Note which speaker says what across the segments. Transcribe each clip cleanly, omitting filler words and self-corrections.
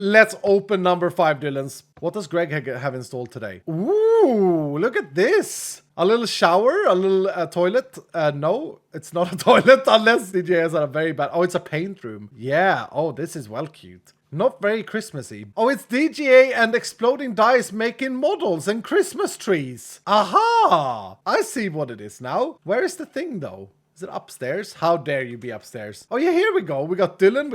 Speaker 1: Let's open number 5, Dylan's. What does Greg have installed today? Ooh, look at this. A little shower, a little toilet. No, it's not a toilet unless DJ has a very bad... Oh, it's a paint room. Yeah. Oh, this is well cute. Not very Christmassy. Oh, it's DGA and Exploding Dice making models and Christmas trees. Aha! I see what it is now. Where is the thing, though? Is it upstairs? How dare you be upstairs? Oh yeah, here we go. We got Dylan,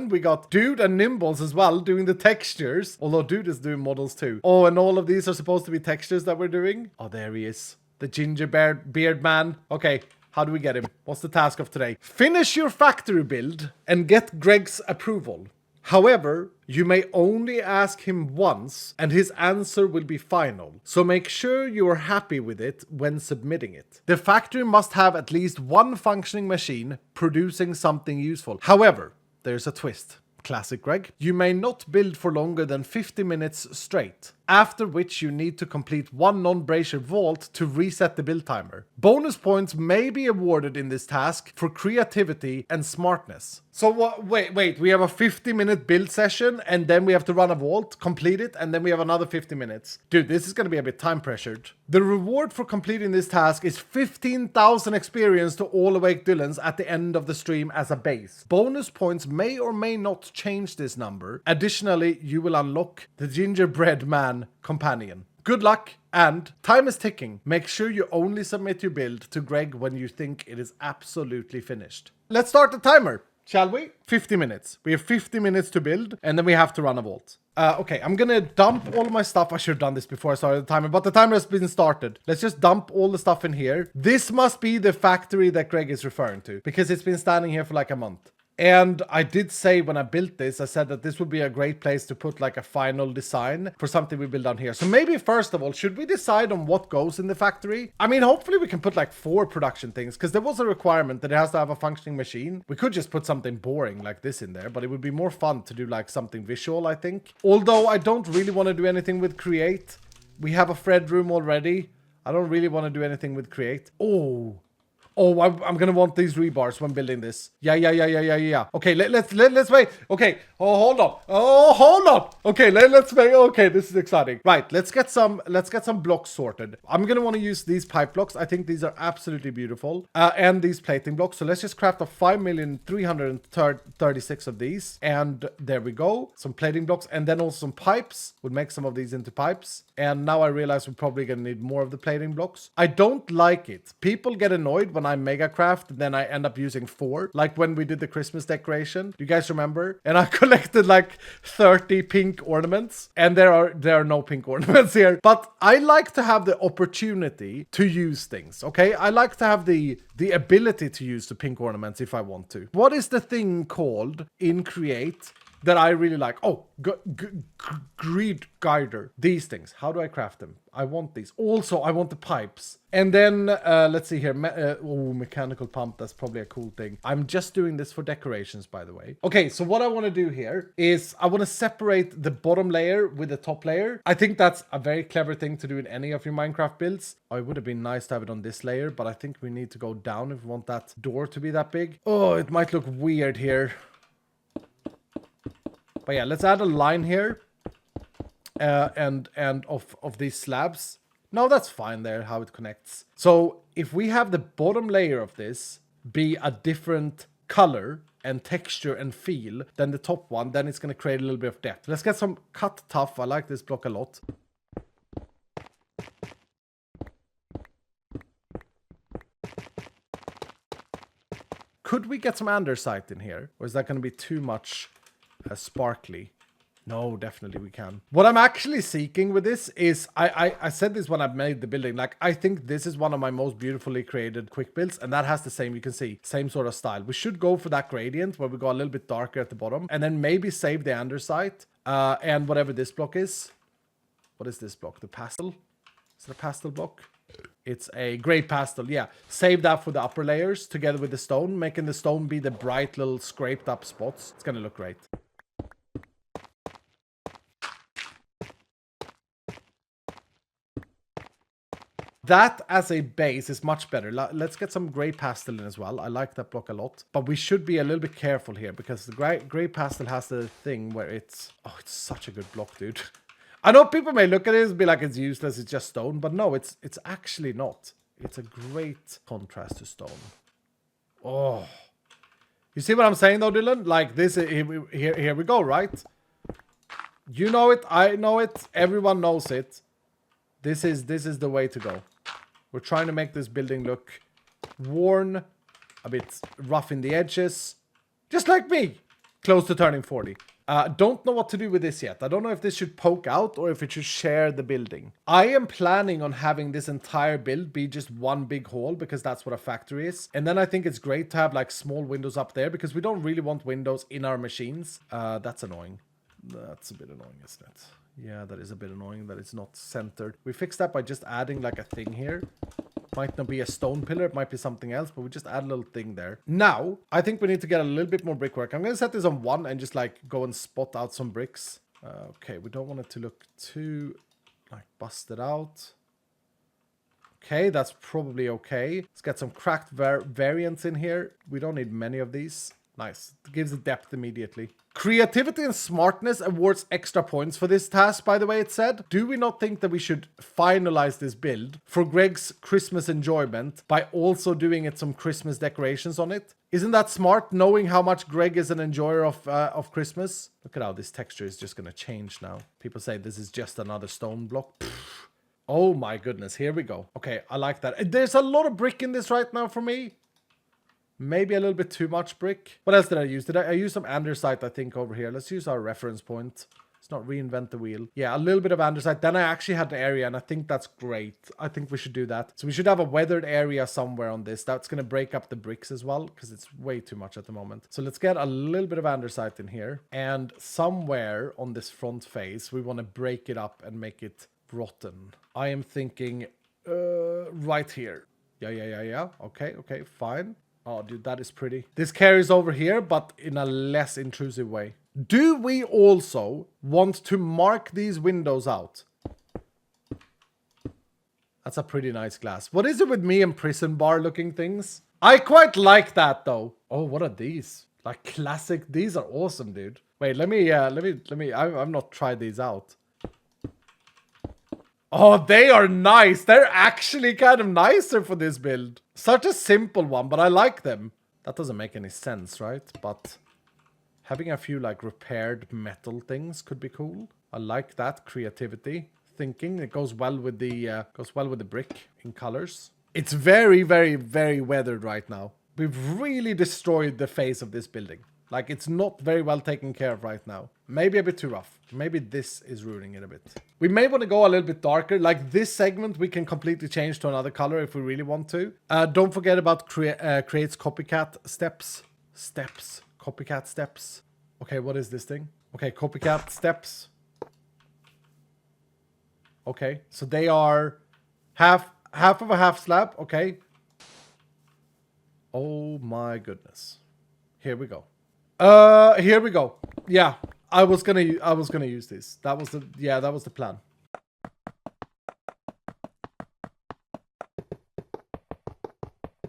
Speaker 1: we got Dude and Nimbles as well doing the textures. Although Dude is doing models too. Oh, and all of these are supposed to be textures that we're doing. Oh, there he is. The ginger beard man. Okay, how do we get him? What's the task of today? Finish your factory build and get Greg's approval. However, you may only ask him once and his answer will be final. So make sure you are happy with it when submitting it. The factory must have at least one functioning machine producing something useful. However, there's a twist. Classic Greg. You may not build for longer than 50 minutes straight, after which you need to complete one non-brazier vault to reset the build timer. Bonus points may be awarded in this task for creativity and smartness. So what? Wait, we have a 50-minute build session and then we have to run a vault, complete it, and then we have another 50 minutes. Dude, this is going to be a bit time pressured. The reward for completing this task is 15,000 experience to all awake Dylans at the end of the stream as a base. Bonus points may or may not change this number. Additionally, you will unlock the gingerbread man companion. Good luck, and time is ticking. Make sure you only submit your build to Greg when you think it is absolutely finished. Let's start the timer, shall we? 50 minutes. We have 50 minutes to build, and then we have to run a vault. Okay, I'm gonna dump all of my stuff. I should have done this before I started the timer, but the timer has been started. Let's just dump all the stuff in here. This must be the factory that Greg is referring to, because it's been standing here for like a month. And I did say when I built this, I said that this would be a great place to put like a final design for something we build down here. So maybe first of all, should we decide on what goes in the factory? I mean, hopefully we can put like 4 production things, because there was a requirement that it has to have a functioning machine. We could just put something boring like this in there, but it would be more fun to do like something visual, I think. Although I don't really want to do anything with create. We have a Fred room already. I don't really want to do anything with create. Oh, I'm gonna want these rebars when building this. Yeah. Okay, let's wait. Okay. Oh, hold on. Okay, let's wait. Okay, this is exciting. Right, let's get some blocks sorted. I'm gonna want to use these pipe blocks. I think these are absolutely beautiful. And these plating blocks. So let's just craft a 5,336 of these. And there we go. Some plating blocks and then also some pipes. We'll make some of these into pipes. And now I realize we're probably gonna need more of the plating blocks. I don't like it. People get annoyed when I mega craft, then I end up using 4, like when we did the Christmas decoration. Do you guys remember? And I collected like 30 pink ornaments, and there are no pink ornaments here. But I like to have the opportunity to use things. Okay, I like to have the ability to use the pink ornaments if I want to. What is the thing called in Create that I really like? Oh, greed guider. These things. How do I craft them? I want these. Also, I want the pipes. And then, let's see here. Mechanical pump. That's probably a cool thing. I'm just doing this for decorations, by the way. Okay, so what I want to do here is I want to separate the bottom layer with the top layer. I think that's a very clever thing to do in any of your Minecraft builds. Oh, it would have been nice to have it on this layer, but I think we need to go down if we want that door to be that big. Oh, it might look weird here. But yeah, let's add a line here. And of these slabs. No, that's fine there, how it connects. So if we have the bottom layer of this be a different color and texture and feel than the top one, then it's going to create a little bit of depth. Let's get some cut tough. I like this block a lot. Could we get some andesite in here? Or is that going to be too much sparkly? No, definitely we can. What I'm actually seeking with this is, I said this when I made the building, like, I think this is one of my most beautifully created quick builds, and that has the same, you can see, same sort of style. We should go for that gradient where we go a little bit darker at the bottom, and then maybe save the andesite, and whatever this block is. What is this block? The pastel? Is it a pastel block? It's a gray pastel, yeah. Save that for the upper layers together with the stone, making the stone be the bright little scraped up spots. It's gonna look great. That as a base is much better. Let's get some gray pastel in as well. I like that block a lot. But we should be a little bit careful here because the gray pastel has the thing where it's... Oh, it's such a good block, dude. I know people may look at it and be like it's useless, it's just stone. But no, it's actually not. It's a great contrast to stone. Oh. You see what I'm saying though, Dylan? Like this, here we go, right? You know it, I know it, everyone knows it. This is the way to go. We're trying to make this building look worn, a bit rough in the edges. Just like me, close to turning 40. Don't know what to do with this yet. I don't know if this should poke out or if it should share the building. I am planning on having this entire build be just one big hall because that's what a factory is. And then I think it's great to have like small windows up there because we don't really want windows in our machines. That's annoying. That's a bit annoying, isn't it? Yeah, that is a bit annoying that it's not centered. We fixed that by just adding like a thing here. Might not be a stone pillar, it might be something else, but we just add a little thing there. Now, I think we need to get a little bit more brickwork. I'm going to set this on 1 and just like go and spot out some bricks. Okay, we don't want it to look too like busted out. Okay, that's probably okay. Let's get some cracked variants in here. We don't need many of these. Nice. It gives it depth immediately. Creativity and smartness awards extra points for this task, by the way, it said. Do we not think that we should finalize this build for Greg's Christmas enjoyment by also doing it some Christmas decorations on it? Isn't that smart, knowing how much Greg is an enjoyer of Christmas? Look at how this texture is just going to change now. People say this is just another stone block. Pfft. Oh my goodness, here we go. Okay, I like that. There's a lot of brick in this right now for me. Maybe a little bit too much brick. What else did I use? I use some andesite, I think, over here. Let's use our reference point. Let's not reinvent the wheel. Yeah, a little bit of andesite. Then I actually had an area, and I think that's great. I think we should do that. So we should have a weathered area somewhere on this. That's going to break up the bricks as well, because it's way too much at the moment. So let's get a little bit of andesite in here. And somewhere on this front face, we want to break it up and make it rotten. I am thinking right here. Yeah. Okay, fine. Oh, dude, that is pretty. This carries over here, but in a less intrusive way. Do we also want to mark these windows out? That's a pretty nice glass. What is it with me and prison bar looking things? I quite like that though. Oh, what are these? Like classic. These are awesome, dude. Wait, let me, I've not tried these out. Oh, they are nice. They're actually kind of nicer for this build. Such a simple one, but I like them. That doesn't make any sense, right? But having a few like repaired metal things could be cool. I like that creativity thinking. It goes well with the brick in colors. It's very, very, very weathered right now. We've really destroyed the face of this building. Like, it's not very well taken care of right now. Maybe a bit too rough. Maybe this is ruining it a bit. We may want to go a little bit darker. Like, this segment, we can completely change to another color if we really want to. Don't forget about creates copycat steps. Copycat steps. Okay, what is this thing? Okay, copycat steps. Okay, so they are half of a half slab. Okay. Oh my goodness. Here we go. Here we go. Yeah, I was gonna use this. That was the plan.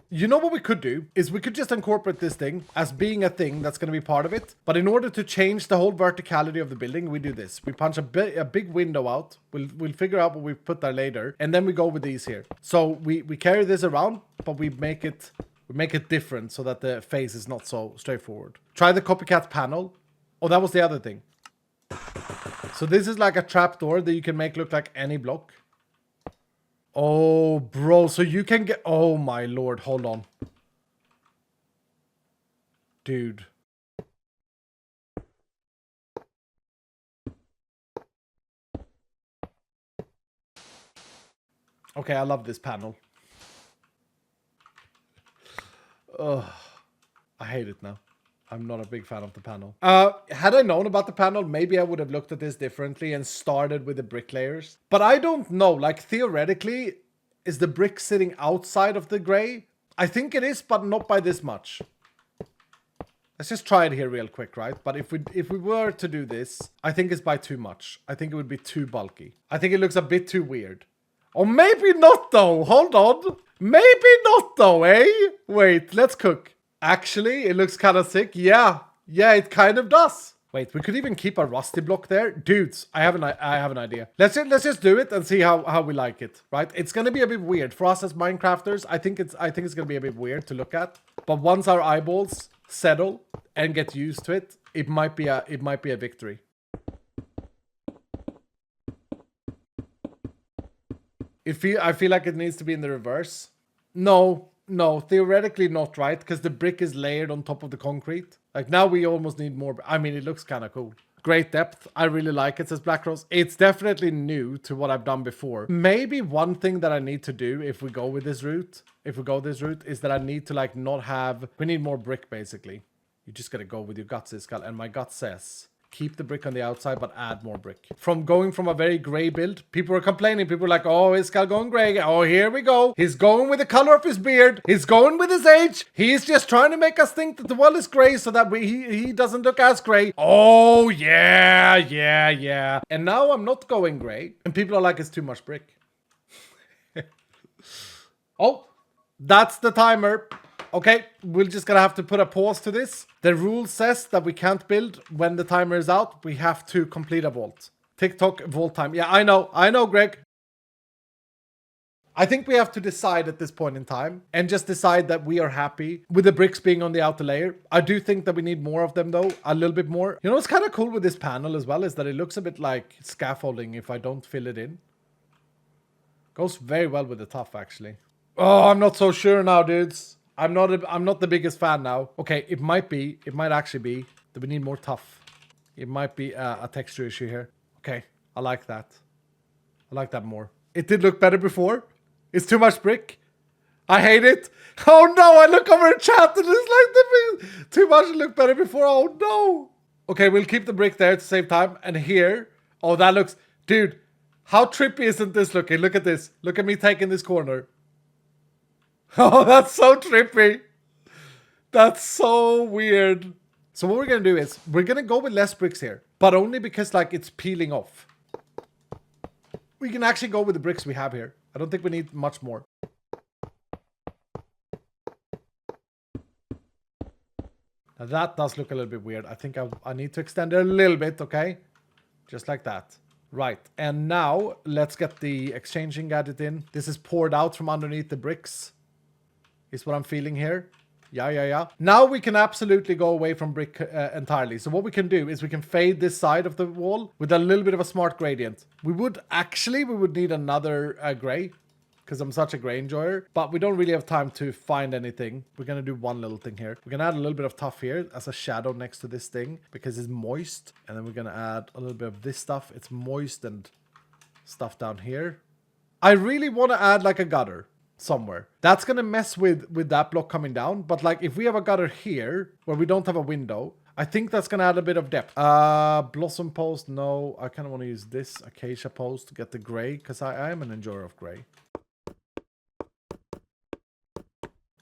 Speaker 1: You know what we could do is we could just incorporate this thing as being a thing that's going to be part of it. But in order to change the whole verticality of the building, we do this. We punch a big window out. We'll figure out what we put there later, and then we go with these here. So we carry this around, but we make it different so that the face is not so straightforward. Try the copycat panel. Oh, that was the other thing. So this is like a trapdoor that you can make look like any block. Oh, bro. So you can get... Oh, my lord. Hold on. Dude. Okay, I love this panel. Ugh. I hate it now. I'm not a big fan of the panel. Had I known about the panel, maybe I would have looked at this differently and started with the brick layers. But I don't know. Like, theoretically, is the brick sitting outside of the gray? I think it is, but not by this much. Let's just try it here real quick, right? But if we were to do this, I think it's by too much. I think it would be too bulky. I think it looks a bit too weird. Or maybe not though. Hold on. Maybe not though, eh? Wait, let's cook. Actually, it looks kind of sick. Yeah, it kind of does. Wait, we could even keep a rusty block there. Dudes, I have an idea. Let's just do it and see how we like it, right? It's gonna be a bit weird for us as Minecrafters. I think it's gonna be a bit weird to look at. But once our eyeballs settle and get used to it, it might be a victory. I feel like it needs to be in the reverse. No, theoretically not, right? Because the brick is layered on top of the concrete. Like now we almost need more. I mean, it looks kind of cool. Great depth. I really like it, says Black Rose. It's definitely new to what I've done before. Maybe one thing that I need to do if we go with this route, is that I need to like not have, we need more brick basically. You just gotta go with your guts, iskall. And my gut says, keep the brick on the outside, but add more brick. From going from a very gray build, people were complaining. People were like, oh, iskall going gray. Oh, here we go. He's going with the color of his beard. He's going with his age. He's just trying to make us think that the world is gray so that he doesn't look as gray. Oh, yeah. And now I'm not going gray. And people are like, it's too much brick. Oh, that's the timer. Okay, we're just gonna have to put a pause to this. The rule says that we can't build when the timer is out. We have to complete a vault. TikTok vault time. Yeah, I know, Greg. I think we have to decide at this point in time and just decide that we are happy with the bricks being on the outer layer. I do think that we need more of them though, a little bit more. You know what's kind of cool with this panel as well is that it looks a bit like scaffolding if I don't fill it in. Goes very well with the tuff actually. Oh, I'm not so sure now, dudes. I'm not the biggest fan now. Okay, it might actually be that we need more tuff. It might be a texture issue here. Okay, I like that. I like that more. It did look better before. It's too much brick. I hate it. Oh no, I look over in chat and it's like too much looked better before. Oh no. Okay, we'll keep the brick there to save time. And here, oh, that looks, dude, how trippy isn't this looking? Look at this. Look at me taking this corner. Oh, that's so trippy. That's so weird. So what we're going to do is we're going to go with less bricks here, but only because like it's peeling off. We can actually go with the bricks we have here. I don't think we need much more. Now that does look a little bit weird. I think I need to extend it a little bit, okay? Just like that. Right, and now let's get the exchanging gadget in. This is poured out from underneath the bricks. Is what I'm feeling here. Yeah. Now we can absolutely go away from brick entirely. So what we can do is we can fade this side of the wall with a little bit of a smart gradient. We would need another gray because I'm such a gray enjoyer, but we don't really have time to find anything. We're going to do one little thing here. We're going to add a little bit of tuff here as a shadow next to this thing because it's moist. And then we're going to add a little bit of this stuff. It's moist and stuff down here. I really want to add like a gutter somewhere. That's gonna mess with that block coming down, but like if we have a gutter here where we don't have a window, I think that's gonna add a bit of depth. Blossom post, no, I kind of want to use this acacia post to get the gray because I am an enjoyer of gray.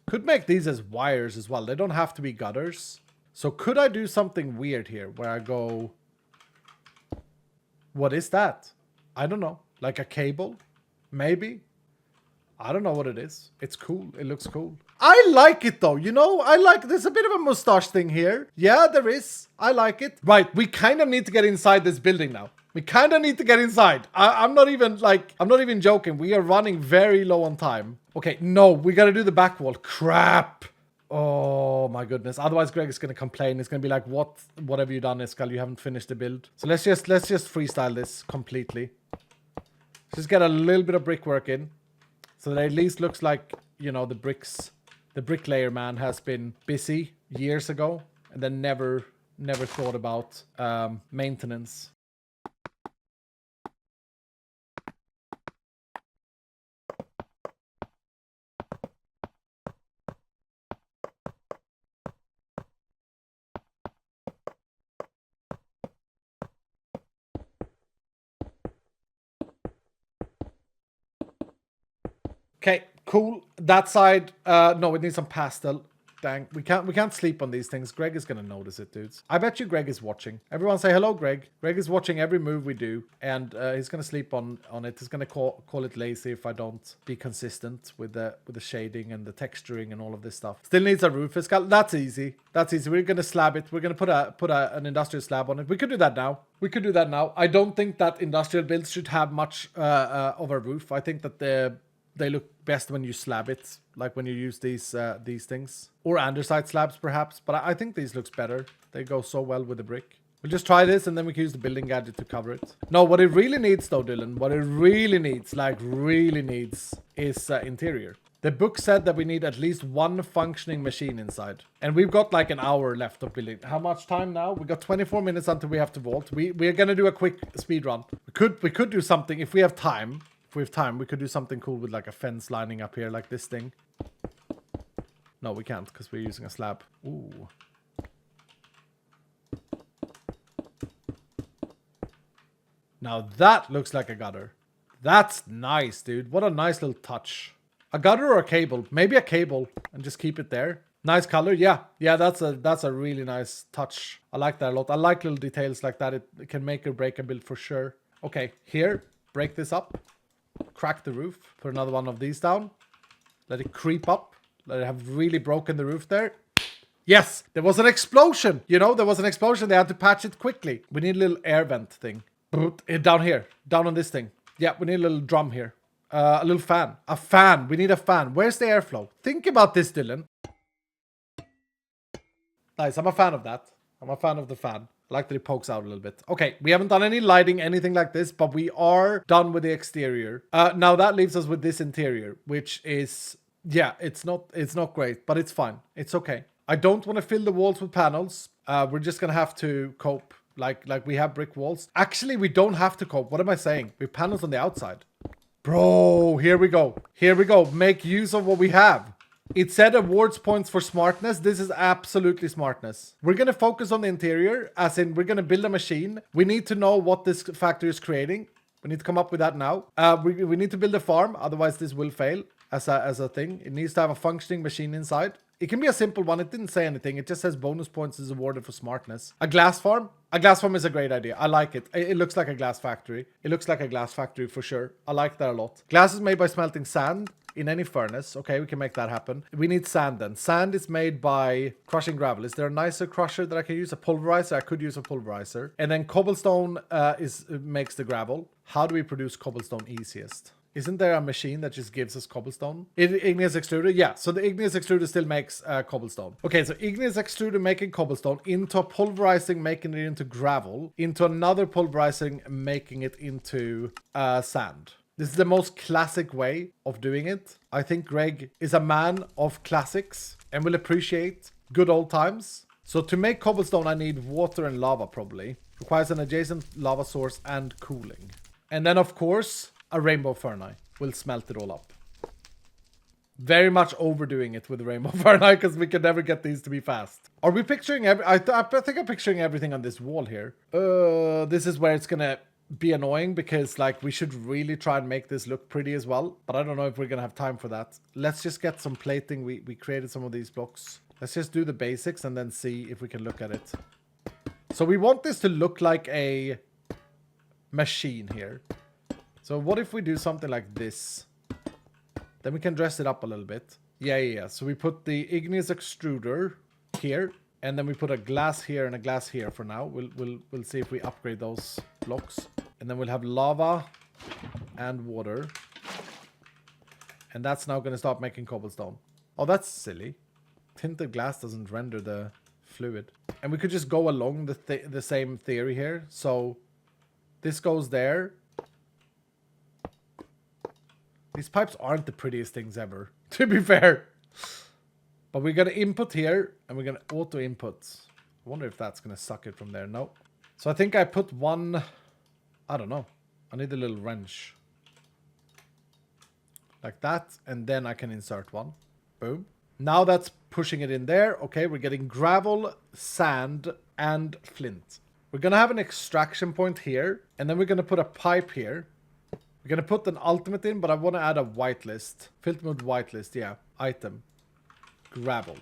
Speaker 1: Could make these as wires as well. They don't have to be gutters. So could I do something weird here where I go, what is that? I don't know, like a cable maybe. I don't know what it is. It's cool. It looks cool. I like it though. You know, there's a bit of a mustache thing here. Yeah, there is. I like it. Right. We kind of need to get inside this building now. We kind of need to get inside. I'm not even joking. We are running very low on time. Okay. No, we got to do the back wall. Crap. Oh my goodness. Otherwise Greg is going to complain. It's going to be like, what have you done, iskall? You haven't finished the build. So let's just freestyle this completely. Just get a little bit of brickwork in. So that at least looks like, you know, the bricklayer man has been busy years ago and then never thought about maintenance. Okay, cool. That side, no, it needs some pastel. dang. We can't sleep on these things. Greg is gonna notice it, dudes. I bet you Greg is watching. Everyone say hello, Greg. Greg is watching every move we do, and he's gonna sleep on it. He's gonna call it lazy if I don't be consistent with the shading and the texturing and all of this stuff. Still needs a roof. That's easy. That's easy. We're gonna slab it. We're gonna put an industrial slab on it. We could do that now. I don't think that industrial builds should have much of a roof. I think that they look best when you slab it, like when you use these things. Or andesite slabs, perhaps. But I think these looks better. They go so well with the brick. We'll just try this, and then we can use the building gadget to cover it. No, what it really needs, though, Dylan, what it really needs, is interior. The book said that we need at least one functioning machine inside. And we've got like an hour left of building. How much time now? We got 24 minutes until we have to vault. We're going to do a quick speed run. We could do something if we have time. If we have time, we could do something cool with like a fence lining up here like this thing. No, we can't because we're using a slab. Ooh. Now that looks like a gutter. That's nice, dude. What a nice little touch. A gutter or a cable? Maybe a cable and just keep it there. Nice color. Yeah, that's a really nice touch. I like that a lot. I like little details like that. It can make or break a build for sure. Okay, here, break this up. Crack the roof. Put another one of these down. Let it creep up. Let it have really broken the roof there. Yes, there was an explosion. You know, there was an explosion. They had to patch it quickly. We need a little air vent thing. Down here. Down on this thing. Yeah, we need a little drum here. A little fan. A fan. We need a fan. Where's the airflow? Think about this, Dylan. Nice. I'm a fan of that. I'm a fan of the fan. I like that it pokes out a little bit. Okay, we haven't done any lighting, anything like this, but we are done with the exterior. Now that leaves us with this interior, which is, yeah, it's not great, but it's fine. It's okay. I don't want to fill the walls with panels. We're just gonna have to cope. Like we have brick walls. Actually, we don't have to cope. What am I saying? We have panels on the outside. Bro, here we go. Here we go. Make use of what we have. It said awards points for smartness. This is absolutely smartness. We're going to focus on the interior, as in we're going to build a machine. We need to know what this factory is creating. We need to come up with that now. We need to build a farm, otherwise this will fail as a thing. It needs to have a functioning machine inside. It can be a simple one. It didn't say anything. It just says bonus points is awarded for smartness. A glass farm? A glass farm is a great idea. I like it. It looks like a glass factory. It looks like a glass factory for sure. I like that a lot. Glass is made by smelting sand in any furnace. Okay, we can make that happen. We need sand then. Sand is made by crushing gravel. Is there a nicer crusher that I can use? A pulverizer? I could use a pulverizer. And then cobblestone makes the gravel. How do we produce cobblestone easiest? Isn't there a machine that just gives us cobblestone? Igneous extruder? Yeah, so the igneous extruder still makes cobblestone. Okay, so igneous extruder making cobblestone, into a pulverizing making it into gravel, into another pulverizing making it into sand. This is the most classic way of doing it. I think Greg is a man of classics and will appreciate good old times. So to make cobblestone, I need water and lava probably. Requires an adjacent lava source and cooling. And then, of course, a rainbow furnace will smelt it all up. Very much overdoing it with the rainbow furnace because we can never get these to be fast. Are we picturing I think I'm picturing everything on this wall here. This is where it's gonna be annoying because like we should really try and make this look pretty as well. But I don't know if we're gonna have time for that. Let's just get some plating. We created some of these blocks. Let's just do the basics and then see if we can look at it. So we want this to look like a machine here. So what if we do something like this? Then we can dress it up a little bit. Yeah. So we put the igneous extruder here, and then we put a glass here and a glass here for now. We'll see if we upgrade those blocks. And then we'll have lava and water. And that's now going to start making cobblestone. Oh, that's silly. Tinted glass doesn't render the fluid. And we could just go along the same theory here. So this goes there. These pipes aren't the prettiest things ever, to be fair. But we're going to input here, and we're going to auto input. I wonder if that's going to suck it from there. No. So I think I put one... I don't know. I need a little wrench. Like that, and then I can insert one. Boom. Now that's pushing it in there. Okay, we're getting gravel, sand, and flint. We're going to have an extraction point here, and then we're going to put a pipe here. We're going to put an ultimate in, but I want to add a whitelist. Filter mode whitelist, yeah. Item. Gravel.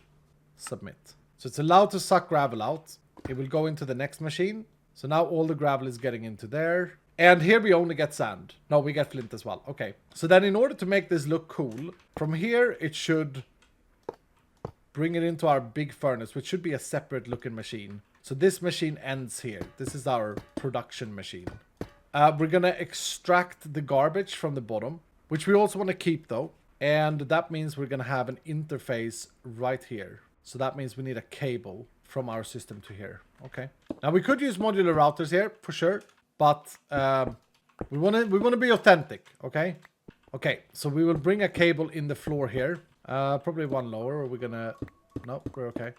Speaker 1: Submit. So it's allowed to suck gravel out. It will go into the next machine. So now all the gravel is getting into there. And here we only get sand. No, we get flint as well. Okay. So then in order to make this look cool, from here it should bring it into our big furnace, which should be a separate looking machine. So this machine ends here. This is our production machine. We're going to extract the garbage from the bottom, which we also want to keep though. And that means we're going to have an interface right here. So that means we need a cable from our system to here. Okay. Now we could use modular routers here for sure, but we want to be authentic. Okay. Okay. So we will bring a cable in the floor here. Probably one lower. Or we're gonna. No, we're okay.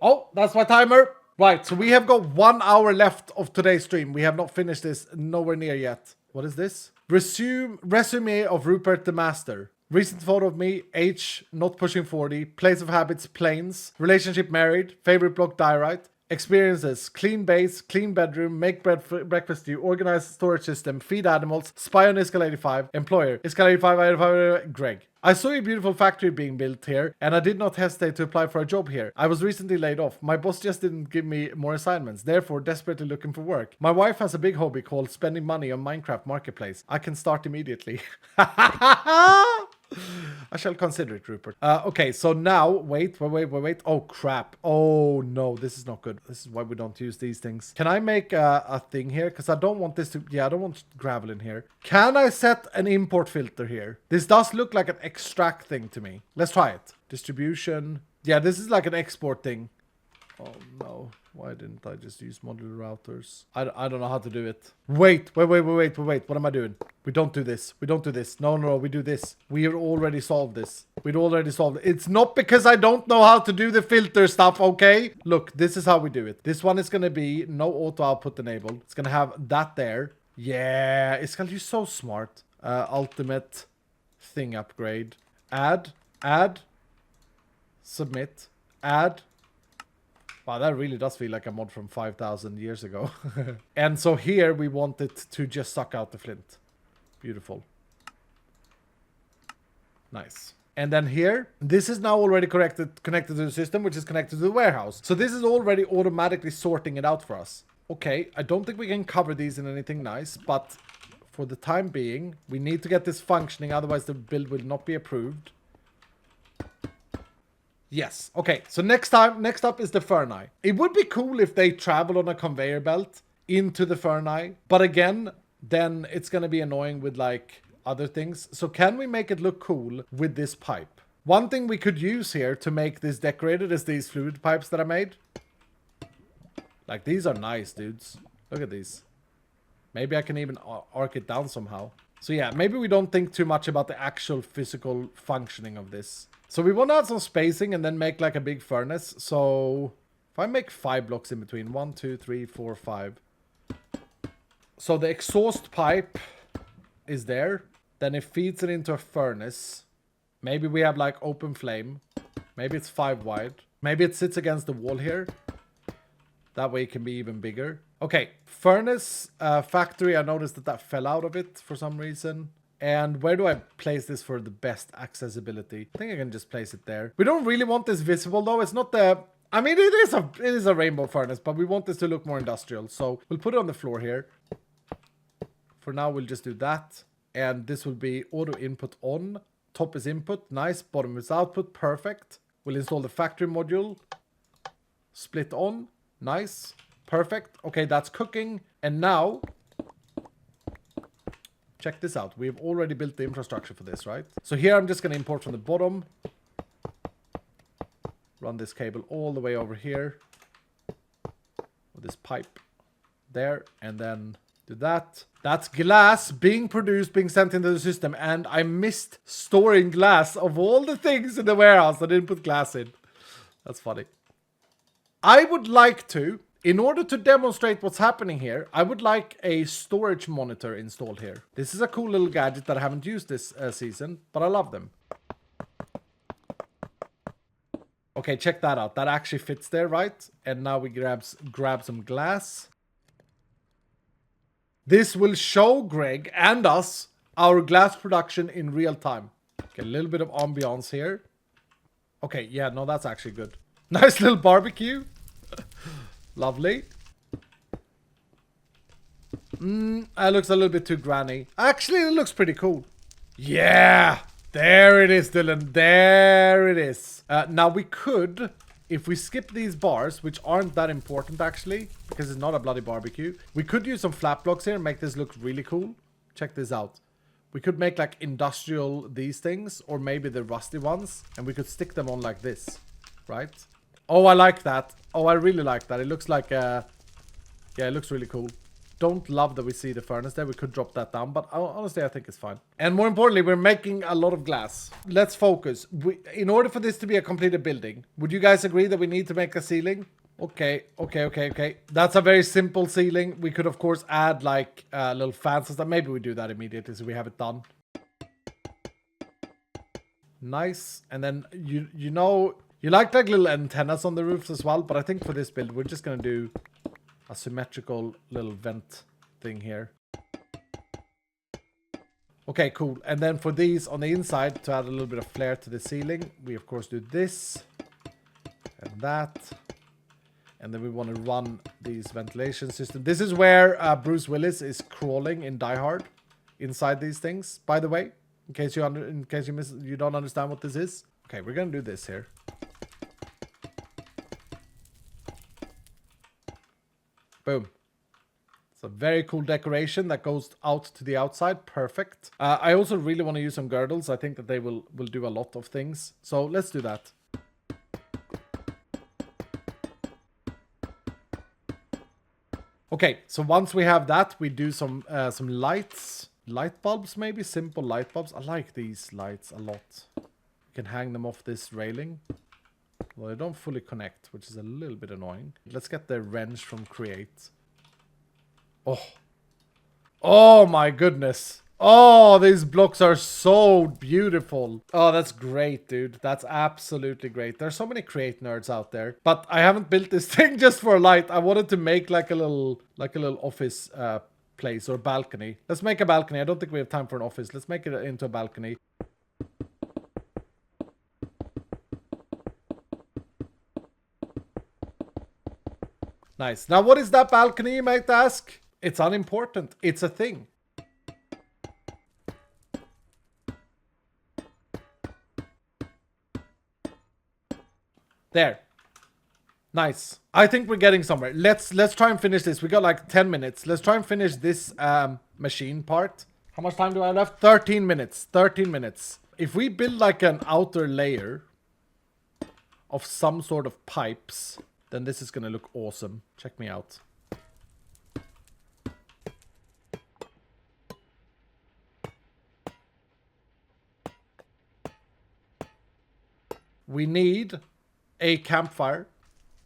Speaker 1: Oh, that's my timer. Right. So we have got 1 hour left of today's stream. We have not finished this. Nowhere near yet. What is this? Resume of Rupert the Master. Recent photo of me, age not pushing 40, place of habits plains, relationship married, favorite block diorite, experiences clean base, clean bedroom, make breakfast stew, organized storage system, feed animals, spy on iskall 85, employer, iskall 85, Greg. I saw a beautiful factory being built here, and I did not hesitate to apply for a job here. I was recently laid off. My boss just didn't give me more assignments, therefore desperately looking for work. My wife has a big hobby called spending money on Minecraft Marketplace. I can start immediately. I shall consider it, Rupert. Okay, so now, wait. Oh, crap. Oh, no, this is not good. This is why we don't use these things. Can I make a thing here? Because I don't want this to... Yeah, I don't want gravel in here. Can I set an import filter here? This does look like an extract thing to me. Let's try it. Distribution. Yeah, this is like an export thing. Oh, no. Why didn't I just use modular routers? I don't know how to do it. Wait. What am I doing? We don't do this. No, we do this. We have already solved this. We'd already solved it. It's not because I don't know how to do the filter stuff, okay? Look, this is how we do it. This one is going to be no auto output enabled. It's going to have that there. Yeah, it's going to be so smart. Ultimate thing upgrade. Add. Submit. Add. Wow, that really does feel like a mod from 5,000 years ago. And so here we want it to just suck out the flint. Beautiful. Nice. And then here, this is now already connected to the system, which is connected to the warehouse. So this is already automatically sorting it out for us. Okay, I don't think we can cover these in anything nice, but for the time being, we need to get this functioning, otherwise the build will not be approved. Yes. Okay. So next up is the Furnace. It would be cool if they travel on a conveyor belt into the Furnace. But again, then it's going to be annoying with like other things. So can we make it look cool with this pipe? One thing we could use here to make this decorated is these fluid pipes that I made. Like these are nice, dudes. Look at these. Maybe I can even arc it down somehow. So yeah, maybe we don't think too much about the actual physical functioning of this. So we want to add some spacing and then make like a big furnace. So if I make 5 blocks in between, 1, 2, 3, 4, 5. So the exhaust pipe is there. Then it feeds it into a furnace. Maybe we have like open flame. Maybe it's 5 wide. Maybe it sits against the wall here. That way it can be even bigger. Okay, furnace factory. I noticed that fell out of it for some reason. And where do I place this for the best accessibility? I think I can just place it there. We don't really want this visible though. It's not the... I mean, it is a rainbow furnace, but we want this to look more industrial. So we'll put it on the floor here. For now, we'll just do that. And this will be auto input on. Top is input. Nice. Bottom is output. Perfect. We'll install the factory module. Split on. Nice. Perfect. Okay, that's cooking. And now... check this out. We've already built the infrastructure for this, right? So here I'm just going to import from the bottom. Run this cable all the way over here. With this pipe there. And then do that. That's glass being produced, being sent into the system. And I missed storing glass of all the things in the warehouse. I didn't put glass in. That's funny. I would like to... in order to demonstrate what's happening here, I would like a storage monitor installed here. This is a cool little gadget that I haven't used this season, but I love them. Okay, check that out. That actually fits there, right? And now we grab some glass. This will show Greg and us our glass production in real time. Okay, a little bit of ambiance here. Okay, yeah, no, that's actually good. Nice little barbecue. Lovely. That looks a little bit too granny. Actually, it looks pretty cool. Yeah! There it is, Dylan. There it is. Now we could, if we skip these bars, which aren't that important actually, because it's not a bloody barbecue, we could use some flat blocks here and make this look really cool. Check this out. We could make like industrial these things, or maybe the rusty ones, and we could stick them on like this, right? Oh, I like that. Oh, I really like that. It looks like, yeah, it looks really cool. Don't love that we see the furnace there. We could drop that down, but honestly, I think it's fine. And more importantly, we're making a lot of glass. Let's focus. In order for this to be a completed building, would you guys agree that we need to make a ceiling? Okay. That's a very simple ceiling. We could, of course, add like little fans and stuff. Maybe we do that immediately so we have it done. Nice. And then, you know, you like little antennas on the roofs as well, but I think for this build, we're just going to do a symmetrical little vent thing here. Okay, cool. And then for these on the inside, to add a little bit of flair to the ceiling, we of course do this and that. And then we want to run these ventilation systems. This is where Bruce Willis is crawling in Die Hard, inside these things, by the way, in case you don't understand what this is. Okay, we're gonna do this here. Boom. It's a very cool decoration that goes out to the outside. Perfect. I also really want to use some girdles. I think that they will do a lot of things. So let's do that. Okay, so once we have that, we do some lights. Light bulbs, maybe? Simple light bulbs. I like these lights a lot. You can hang them off this railing. Well, they don't fully connect, which is a little bit annoying. Let's get the wrench from Create. Oh. Oh my goodness. Oh, these blocks are so beautiful. Oh, that's great, dude. That's absolutely great. There's so many Create nerds out there. But I haven't built this thing just for a light. I wanted to make like a little office place or balcony. Let's make a balcony. I don't think we have time for an office. Let's make it into a balcony. Nice. Now, what is that balcony, you might ask? It's unimportant. It's a thing. There. Nice. I think we're getting somewhere. Let's try and finish this. We got like 10 minutes. Let's try and finish this machine part. How much time do I have left? 13 minutes. 13 minutes. If we build like an outer layer of some sort of pipes, then this is gonna look awesome. Check me out. We need a campfire.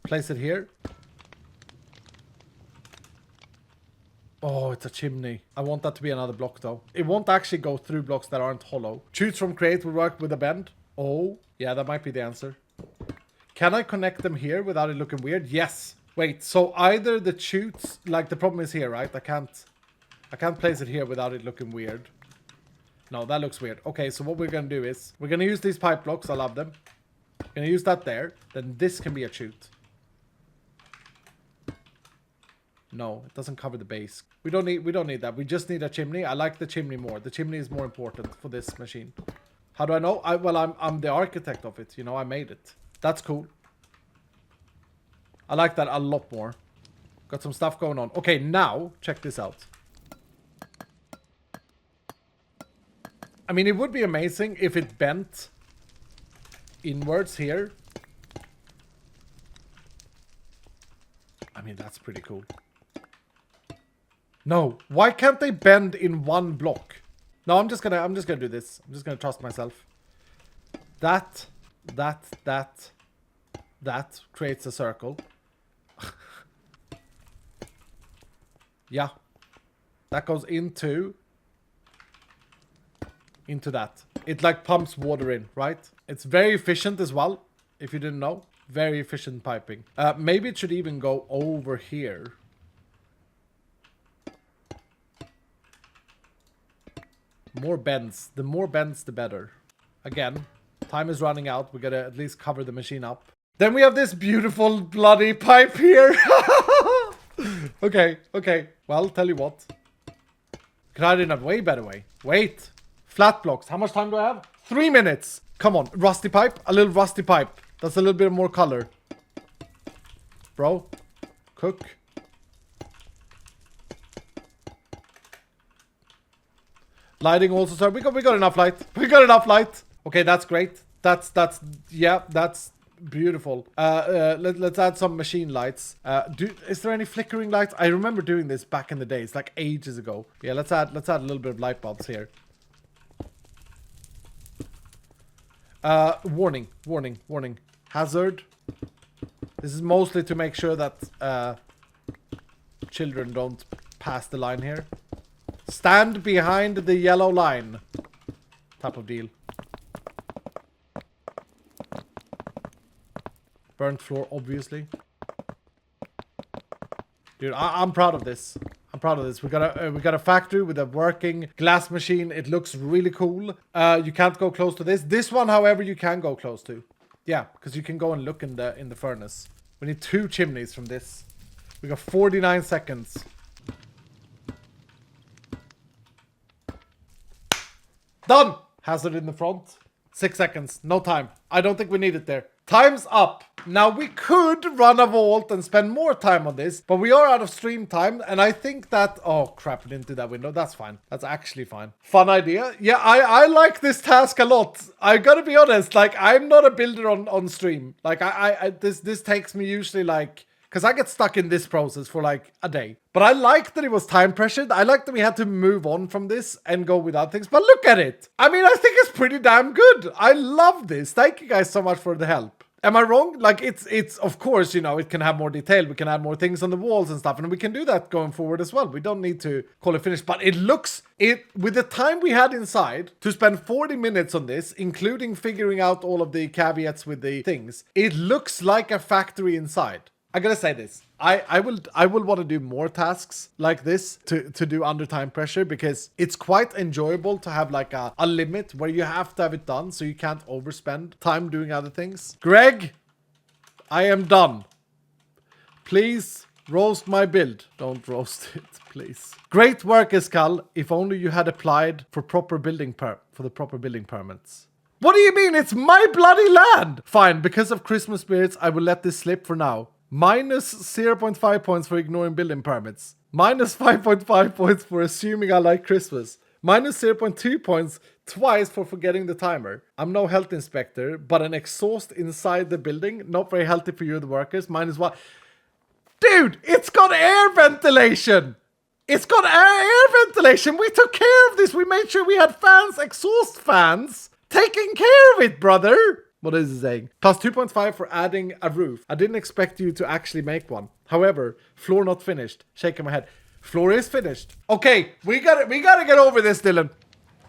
Speaker 1: Place it here. Oh, it's a chimney. I want that to be another block though. It won't actually go through blocks that aren't hollow. Choose from Create will work with a bend. Oh, yeah, that might be the answer. Can I connect them here without it looking weird? Yes. Wait, so either the chutes, like the problem is here, right? I can't place it here without it looking weird. No, that looks weird. Okay, so what we're gonna do is we're gonna use these pipe blocks. I love them. We're gonna use that there. Then this can be a chute. No, it doesn't cover the base. We don't need that. We just need a chimney. I like the chimney more. The chimney is more important for this machine. How do I know? Well, I'm the architect of it. You know, I made it. That's cool. I like that a lot more. Got some stuff going on. Okay, now check this out. I mean, it would be amazing if it bent inwards here. I mean, that's pretty cool. No, why can't they bend in one block? No, I'm just gonna do this. I'm just gonna trust myself. That creates a circle. Yeah. That goes into that. It like pumps water in, right? It's very efficient as well, if you didn't know. Very efficient piping. Maybe it should even go over here. More bends. The more bends, the better. Again, time is running out. We gotta at least cover the machine up. Then we have this beautiful bloody pipe here. Okay. Well, tell you what. Could I do in a way better way? Wait. Flat blocks. How much time do I have? 3 minutes. Come on. Rusty pipe. A little rusty pipe. That's a little bit more color. Bro. Cook. Lighting also, sir. We got enough light. We got enough light. Okay, that's great. That's beautiful. Let's add some machine lights. Is there any flickering lights? I remember doing this back in the days, like ages ago. Yeah, let's add a little bit of light bulbs here. Warning. Hazard. This is mostly to make sure that children don't pass the line here. Stand behind the yellow line. Type of deal. Burnt floor, obviously. Dude, I'm proud of this. I'm proud of this. We got a factory with a working glass machine. It looks really cool. You can't go close to this. This one, however, you can go close to. Yeah, because you can go and look in the furnace. We need 2 chimneys from this. We got 49 seconds. Done! Hazard in the front. 6 seconds. No time. I don't think we need it there. Time's up. Now we could run a vault and spend more time on this, but we are out of stream time, and I think that... Oh, crap, it didn't do that window. That's fine. That's actually fine. Fun idea. Yeah, I like this task a lot. I gotta be honest, like, I'm not a builder on stream. Like, this takes me usually, like... Because I get stuck in this process for like a day. But I like that it was time pressured. I like that we had to move on from this and go without things. But look at it. I mean, I think it's pretty damn good. I love this. Thank you guys so much for the help. Am I wrong? Like, it's of course, you know, it can have more detail. We can add more things on the walls and stuff. And we can do that going forward as well. We don't need to call it finished. But it looks, with the time we had inside to spend 40 minutes on this, including figuring out all of the caveats with the things, it looks like a factory inside. I gotta say this. I will want to do more tasks like this to do under time pressure, because it's quite enjoyable to have like a limit where you have to have it done so you can't overspend time doing other things. Greg, I am done. Please roast my build. Don't roast it, please. Great work, iskall. If only you had applied for the proper building permits. What do you mean? It's my bloody land. Fine, because of Christmas spirits, I will let this slip for now. Minus 0.5 points for ignoring building permits. Minus 5.5 points for assuming I like Christmas. Minus 0.2 points twice for forgetting the timer. I'm no health inspector, but an exhaust inside the building. Not very healthy for you, the workers. Minus 1. Dude, it's got air ventilation. It's got air ventilation. We took care of this. We made sure we had fans, exhaust fans. Taking care of it, brother. What is it saying? Plus 2.5 for adding a roof. I didn't expect you to actually make one. However, floor not finished. Shaking my head. Floor is finished. Okay, we gotta get over this, Dylan.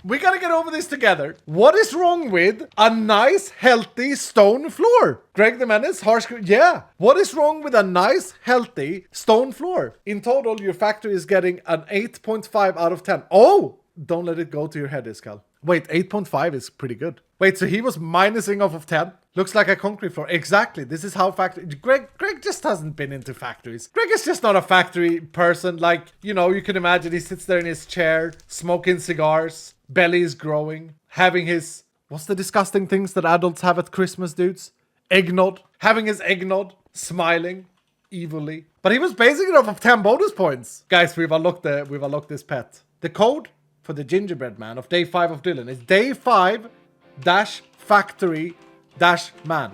Speaker 1: We gotta get over this together. What is wrong with a nice, healthy stone floor? Greg the Menace, harsh... Yeah. What is wrong with a nice, healthy stone floor? In total, your factory is getting an 8.5 out of 10. Oh! Don't let it go to your head, iskall. Wait, 8.5 is pretty good. Wait, so he was minusing off of 10? Looks like a concrete floor. Exactly. This is how factory... Greg just hasn't been into factories. Greg is just not a factory person. Like, you know, you can imagine he sits there in his chair, smoking cigars, belly is growing, having his... What's the disgusting things that adults have at Christmas, dudes? Eggnog. Having his eggnog, smiling evilly. But he was basing it off of 10 bonus points. Guys, we've unlocked this pet. The code for the gingerbread man of day 5 of Dylan is day 5-factory-man.